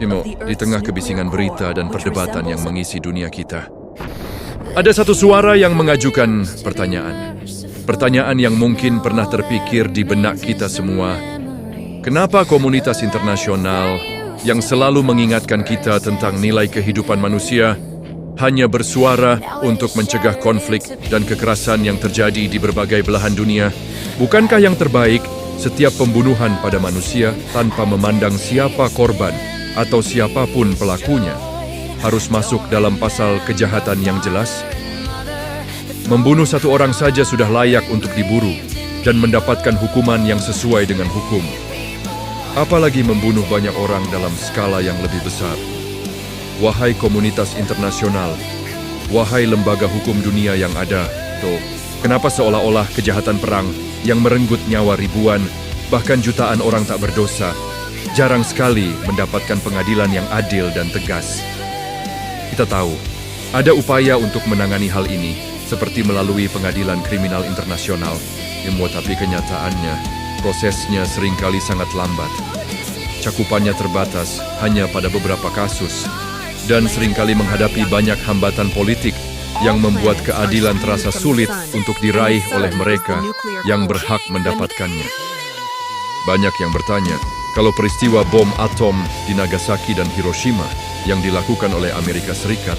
Imo, di tengah kebisingan berita dan perdebatan yang mengisi dunia kita, ada satu suara yang mengajukan pertanyaan. Pertanyaan yang mungkin pernah terpikir di benak kita semua. Kenapa komunitas internasional yang selalu mengingatkan kita tentang nilai kehidupan manusia hanya bersuara untuk mencegah konflik dan kekerasan yang terjadi di berbagai belahan dunia? Bukankah yang terbaik setiap pembunuhan pada manusia tanpa memandang siapa korban atau siapapun pelakunya harus masuk dalam pasal kejahatan yang jelas? Membunuh satu orang saja sudah layak untuk diburu dan mendapatkan hukuman yang sesuai dengan hukum. Apalagi membunuh banyak orang dalam skala yang lebih besar. Wahai komunitas internasional, wahai lembaga hukum dunia yang ada, kenapa seolah-olah kejahatan perang yang merenggut nyawa ribuan, bahkan jutaan orang tak berdosa, jarang sekali mendapatkan pengadilan yang adil dan tegas? Kita tahu, ada upaya untuk menangani hal ini, seperti melalui pengadilan kriminal internasional, tapi kenyataannya, prosesnya seringkali sangat lambat. Cakupannya terbatas hanya pada beberapa kasus, dan seringkali menghadapi banyak hambatan politik yang membuat keadilan terasa sulit untuk diraih oleh mereka yang berhak mendapatkannya. Banyak yang bertanya, kalau peristiwa bom atom di Nagasaki dan Hiroshima yang dilakukan oleh Amerika Serikat,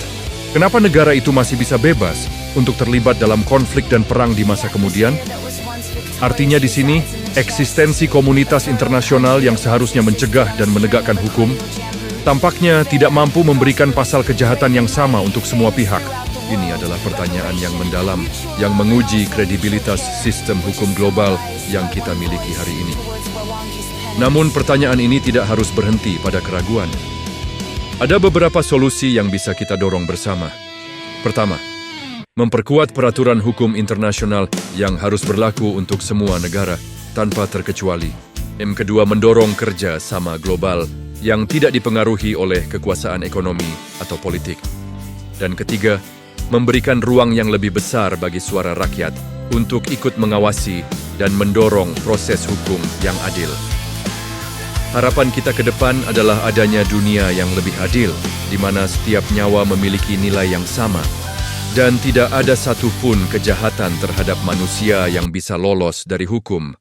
kenapa negara itu masih bisa bebas untuk terlibat dalam konflik dan perang di masa kemudian? Artinya di sini, eksistensi komunitas internasional yang seharusnya mencegah dan menegakkan hukum, tampaknya tidak mampu memberikan pasal kejahatan yang sama untuk semua pihak. Ini adalah pertanyaan yang mendalam, yang menguji kredibilitas sistem hukum global yang kita miliki hari ini. Namun pertanyaan ini tidak harus berhenti pada keraguan. Ada beberapa solusi yang bisa kita dorong bersama. Pertama, memperkuat peraturan hukum internasional yang harus berlaku untuk semua negara, tanpa terkecuali. Kedua, mendorong kerja sama global yang tidak dipengaruhi oleh kekuasaan ekonomi atau politik. Dan ketiga, memberikan ruang yang lebih besar bagi suara rakyat untuk ikut mengawasi dan mendorong proses hukum yang adil. Harapan kita ke depan adalah adanya dunia yang lebih adil, di mana setiap nyawa memiliki nilai yang sama, dan tidak ada satupun kejahatan terhadap manusia yang bisa lolos dari hukum.